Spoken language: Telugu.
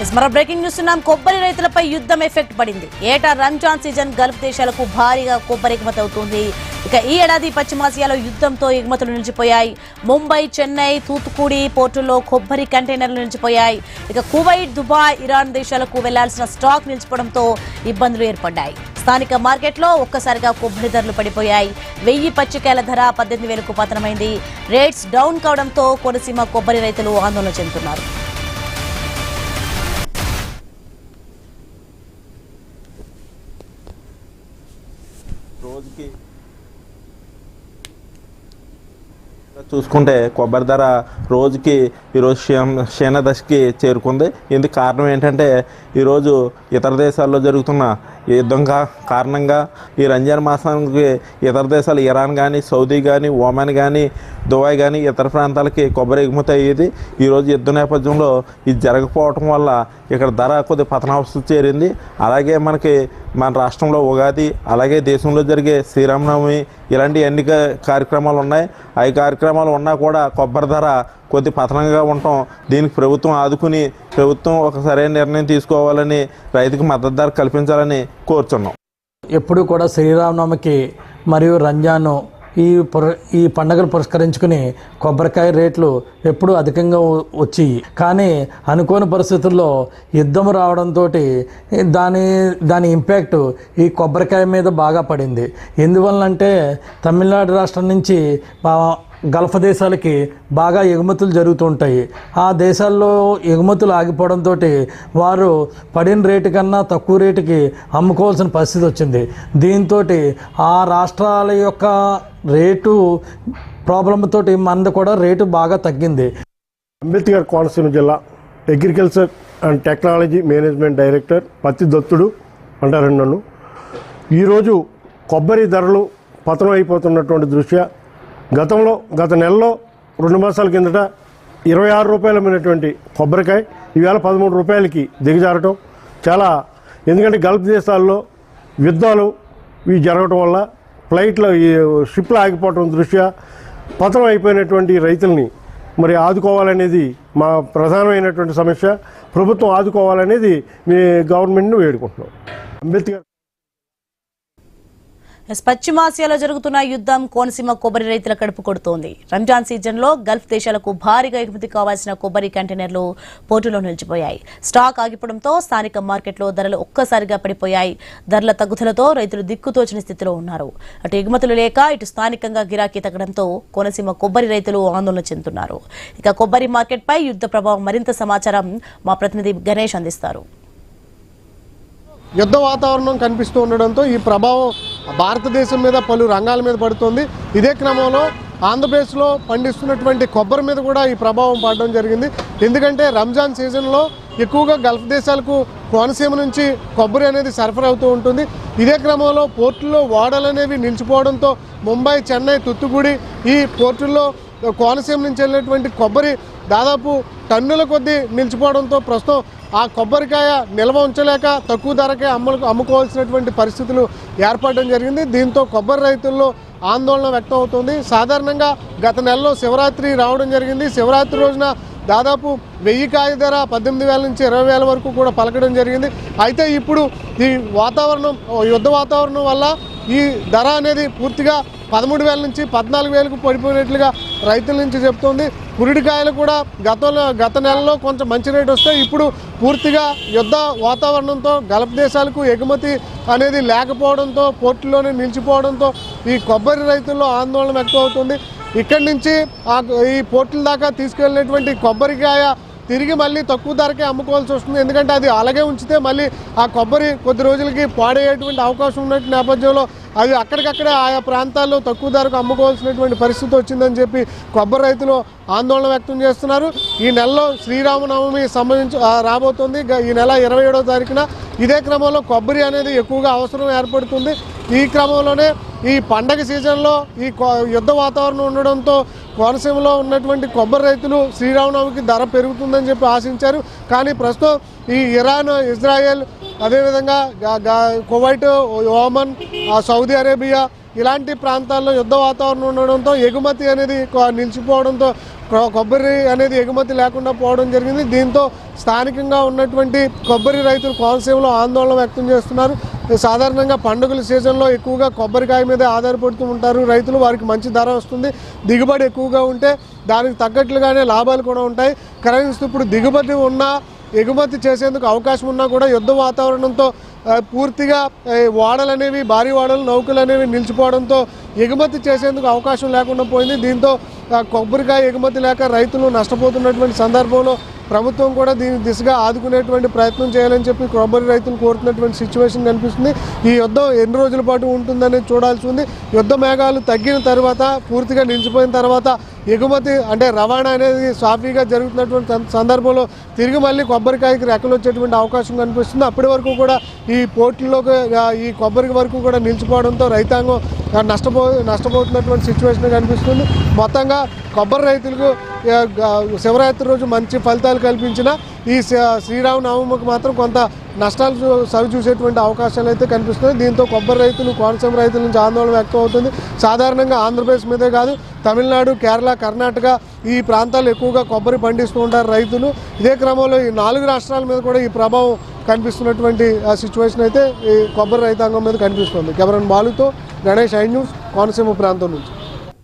మరో బ్రేకింగ్ న్యూస్ ఉన్నాం. కొబ్బరి రైతులపై యుద్ధం ఎఫెక్ట్ పడింది. ఏటా రంజాన్ సీజన్ గల్ఫ్ దేశాలకు భారీగా కొబ్బరి ఎగుమతి అవుతుంది. ఇక ఈ ఏడాది పశ్చిమాసియాలో యుద్ధంతో ఎగుమతులు నిలిచిపోయాయి. ముంబై, చెన్నై, తూత్తుకుడి పోర్టుల్లో కొబ్బరి కంటైనర్లు నిలిచిపోయాయి. ఇక కువైట్, దుబాయ్, ఇరాన్ దేశాలకు వెళ్లాల్సిన స్టాక్ నిలిచిపోవడంతో ఇబ్బందులు ఏర్పడ్డాయి. స్థానిక మార్కెట్లో ఒక్కసారిగా కొబ్బరి ధరలు పడిపోయాయి. 1000 పచ్చికాయల ధర 18,000కు పతనమైంది. రేట్స్ డౌన్ కావడంతో కోనసీమ కొబ్బరి రైతులు ఆందోళన చెందుతున్నారు. రోజుకి చూసుకుంటే కొబ్బరి ధర రోజుకి ఈరోజు క్షీణ దశకి చేరుకుంది. ఇందుకు కారణం ఏంటంటే ఈరోజు ఇతర దేశాల్లో జరుగుతున్న యుద్ధం కారణంగా ఈ రంజాన్ మాసానికి ఇతర దేశాలు ఇరాన్ కానీ, సౌదీ కానీ, ఒమన్ కానీ, దుబాయ్ కానీ ఇతర ప్రాంతాలకి కొబ్బరి ఎగుమతి అయ్యేది. ఈరోజు యుద్ధ నేపథ్యంలో ఇది జరగకపోవటం వల్ల ఇక్కడ ధర కొద్ది పతనావస్థ చేరింది. అలాగే మన రాష్ట్రంలో ఉగాది, అలాగే దేశంలో జరిగే శ్రీరామనవమి ఇలాంటి అన్ని కార్యక్రమాలు ఉన్నాయి. ఆ కార్యక్రమాలు ఉన్నా కూడా కొబ్బరి ధర కొద్ది పతనంగా ఉండటం దీనికి ప్రభుత్వం ఆదుకుని ప్రభుత్వం ఒక సరైన నిర్ణయం తీసుకోవాలని, రైతుకు మద్దతు ధర కల్పించాలని కోరుచున్నాం. ఎప్పుడు కూడా శ్రీరామనవమికి మరియు రంజాను ఈ పండుగలు పురస్కరించుకుని కొబ్బరికాయ రేట్లు ఎప్పుడూ అధికంగా వచ్చి, కానీ అనుకోని పరిస్థితుల్లో యుద్ధం రావడంతో దాని ఇంపాక్ట్ ఈ కొబ్బరికాయ మీద బాగా పడింది. ఎందువల్లంటే తమిళనాడు రాష్ట్రం నుంచి గల్ఫ్ దేశాలకి బాగా ఎగుమతులు జరుగుతుంటాయి. ఆ దేశాల్లో ఎగుమతులు ఆగిపోవడంతో వారు పడిన రేటు కన్నా తక్కువ రేటుకి అమ్ముకోవాల్సిన పరిస్థితి వచ్చింది. దీంతో ఆ రాష్ట్రాల యొక్క రేటు ప్రాబ్లంతో మనది కూడా రేటు బాగా తగ్గింది. అంబేద్కర్ కోనసీమ జిల్లా agriculture and technology management director పత్తి దత్తుడు అంటారండి నన్ను. ఈరోజు కొబ్బరి ధరలు పతనం అయిపోతున్నటువంటి దృష్ట్యా గత నెలలో 2 మాసాల కిందట 26 రూపాయలు అమ్మినటువంటి కొబ్బరికాయ ఈవేళ 13 రూపాయలకి దిగజారటం చాలా. ఎందుకంటే గల్ఫ్ దేశాల్లో యుద్ధాలు ఇవి జరగటం వల్ల ఫ్లైట్లో షిప్లు ఆగిపోవటం దృష్ట్యా పతనం అయిపోయినటువంటి రైతుల్ని మరి ఆదుకోవాలనేది మా ప్రధానమైనటువంటి సమస్య. ప్రభుత్వం ఆదుకోవాలనేది మీ గవర్నమెంట్ను వేడుకుంటున్నాం. అంబేద్కర్ పశ్చిమాసియాలో జరుగుతున్న యుద్ధం కోనసీమ కొబ్బరి రైతుల కడుపు కొడుతోంది. రంజాన్ సీజన్లో గల్ఫ్ దేశాలకు భారీగా ఎగుమతి కావాల్సిన కొబ్బరి కంటైనర్లు పోర్టులో నిలిచిపోయాయి. స్టాక్ ఆగిపోవడంతో స్థానిక మార్కెట్లో ధరలు ఒక్కసారిగా పడిపోయాయి. ధరల తగ్గుదలతో రైతులు దిక్కుతోచని స్థితిలో ఉన్నారు. అటు ఎగుమతులు లేక ఇటు స్థానికంగా గిరాకీ తగ్గడంతో కోనసీమ కొబ్బరి రైతులు ఆందోళన చెందుతున్నారు. ఇక కొబ్బరి మార్కెట్పై యుద్ధ ప్రభావం మరింత సమాచారం మా ప్రతినిధి గణేష్ అందిస్తారు. యుద్ధ వాతావరణం కనిపిస్తూ ఉండడంతో ఈ ప్రభావం భారతదేశం మీద పలు రంగాల మీద పడుతుంది. ఇదే క్రమంలో ఆంధ్రప్రదేశ్లో పండిస్తున్నటువంటి కొబ్బరి మీద కూడా ఈ ప్రభావం పడడం జరిగింది. ఎందుకంటే రంజాన్ సీజన్లో ఎక్కువగా గల్ఫ్ దేశాలకు కోనసీమ నుంచి కొబ్బరి అనేది సరఫరా అవుతూ ఉంటుంది. ఇదే క్రమంలో పోర్టుల్లో ఓడలు అనేవి నిలిచిపోవడంతో ముంబై, చెన్నై, తూత్తుకుడి ఈ పోర్టుల్లో కోనసీమ నుంచి వెళ్ళినటువంటి కొబ్బరి దాదాపు టన్నుల కొద్దీ నిలిచిపోవడంతో ప్రస్తుతం ఆ కొబ్బరికాయ నిల్వ ఉంచలేక తక్కువ ధరకే అమ్ముకోవాల్సినటువంటి పరిస్థితులు ఏర్పడడం జరిగింది. దీంతో కొబ్బరి రైతుల్లో ఆందోళన వ్యక్తం అవుతుంది. సాధారణంగా గత నెలలో శివరాత్రి రావడం జరిగింది. శివరాత్రి రోజున దాదాపు 1000 కాయ ధర 18,000 నుంచి 20,000 వరకు కూడా పలకడం జరిగింది. అయితే ఇప్పుడు ఈ యుద్ధ వాతావరణం వల్ల ఈ ధర అనేది పూర్తిగా 13,000 నుంచి 14,000కు పడిపోయినట్లుగా రైతుల నుంచి చెప్తోంది. పురిడికాయలు కూడా గత నెలలో కొంచెం మంచి రేటు వస్తే ఇప్పుడు పూర్తిగా యుద్ధ వాతావరణంతో గల్ఫ్ దేశాలకు ఎగుమతి అనేది లేకపోవడంతో పోర్టులోనే నిలిచిపోవడంతో ఈ కొబ్బరి రైతుల్లో ఆందోళన వ్యక్తం అవుతుంది. ఇక్కడి నుంచి ఈ పోర్టుల దాకా తీసుకెళ్ళినటువంటి కొబ్బరికాయ తిరిగి మళ్ళీ తక్కువ ధరకే అమ్ముకోవాల్సి వస్తుంది. ఎందుకంటే అది అలాగే ఉంచితే మళ్ళీ ఆ కొబ్బరి కొద్ది రోజులకి పాడేటువంటి అవకాశం ఉన్న నేపథ్యంలో అవి అక్కడికక్కడే ఆయా ప్రాంతాల్లో తక్కువ ధరకు అమ్ముకోవాల్సినటువంటి పరిస్థితి వచ్చిందని చెప్పి కొబ్బరి రైతులు ఆందోళన వ్యక్తం చేస్తున్నారు. ఈ నెలలో శ్రీరామనవమి రాబోతుంది. ఈ నెల 27వ తారీఖున. ఇదే క్రమంలో కొబ్బరి అనేది ఎక్కువగా అవసరం ఏర్పడుతుంది. ఈ క్రమంలోనే ఈ పండగ సీజన్లో ఈ యుద్ధ వాతావరణం ఉండడంతో కోనసీమలో ఉన్నటువంటి కొబ్బరి రైతులు శ్రీరామనవమికి ధర పెరుగుతుందని చెప్పి ఆశించారు. కానీ ప్రస్తుతం ఈ ఇరాన్, ఇజ్రాయెల్, అదేవిధంగా కువైట్, ఒమన్, సౌదీ అరేబియా ఇలాంటి ప్రాంతాల్లో యుద్ధ వాతావరణం ఉండడంతో ఎగుమతి అనేది నిలిచిపోవడంతో కొబ్బరి అనేది ఎగుమతి లేకుండా పోవడం జరిగింది. దీంతో స్థానికంగా ఉన్నటువంటి కొబ్బరి రైతులు కోనసీమలో ఆందోళన వ్యక్తం చేస్తున్నారు. సాధారణంగా పండుగల సీజన్లో ఎక్కువగా కొబ్బరికాయ మీద ఆధారపడుతూ ఉంటారు రైతులు. వారికి మంచి ధర వస్తుంది, దిగుబడి ఎక్కువగా ఉంటే దానికి తగ్గట్లుగానే లాభాలు కూడా ఉంటాయి. కనీసం ఇప్పుడు దిగుబడి ఉన్నా ఎగుమతి చేసేందుకు అవకాశం ఉన్నా కూడా యుద్ధ వాతావరణంతో పూర్తిగా ఓడలు అనేవి, భారీ ఓడలు, నౌకలు అనేవి నిలిచిపోవడంతో ఎగుమతి చేసేందుకు అవకాశం లేకుండా పోయింది. దీంతో కొబ్బరికాయ ఎగుమతి లేక రైతులు నష్టపోతున్నటువంటి సందర్భంలో ప్రభుత్వం కూడా దీని దిశగా ఆదుకునేటువంటి ప్రయత్నం చేయాలని చెప్పి కొబ్బరి రైతులు కోరుతున్నటువంటి సిచ్యువేషన్ కనిపిస్తుంది. ఈ యుద్ధం ఎన్ని రోజుల పాటు ఉంటుందనేది చూడాల్సి ఉంది. యుద్ధ మేఘాలు తగ్గిన తర్వాత, పూర్తిగా నిలిచిపోయిన తర్వాత ఎగుమతి అంటే రవాణా అనేది సాఫీగా జరుగుతున్నటువంటి సందర్భంలో తిరిగి మళ్ళీ కొబ్బరికాయకి రెక్కలు వచ్చేటువంటి అవకాశం కనిపిస్తుంది. అప్పటి వరకు కూడా ఈ పోర్టుల్లోకి ఈ కొబ్బరి వరకు కూడా నిలిచిపోవడంతో రైతాంగం నష్టపోతున్నటువంటి సిచ్యువేషన్ కనిపిస్తుంది. మొత్తంగా కొబ్బరి రైతులకు శివరాత్రి రోజు మంచి ఫలితాలు కల్పించిన ఈ శ్రీరామనవమికి మాత్రం కొంత నష్టాలు సవి చూసేటువంటి అవకాశాలు అయితే కనిపిస్తున్నాయి. దీంతో కొబ్బరి రైతులు, కోనసీమ రైతుల నుంచి ఆందోళన వ్యక్తం అవుతుంది. సాధారణంగా ఆంధ్రప్రదేశ్ మీదే కాదు, తమిళనాడు, కేరళ, కర్ణాటక ఈ ప్రాంతాలు ఎక్కువగా కొబ్బరి పండిస్తూ ఉంటారు రైతులు. ఇదే క్రమంలో ఈ 4 రాష్ట్రాల మీద కూడా ఈ ప్రభావం కనిపిస్తున్నటువంటి సిచ్యువేషన్ అయితే ఈ కొబ్బరి రైతాంగం మీద కనిపిస్తుంది. కెమెరామెన్ బాలుతో గణేష్, ఐ న్యూస్, కోనసీమ ప్రాంతం నుంచి.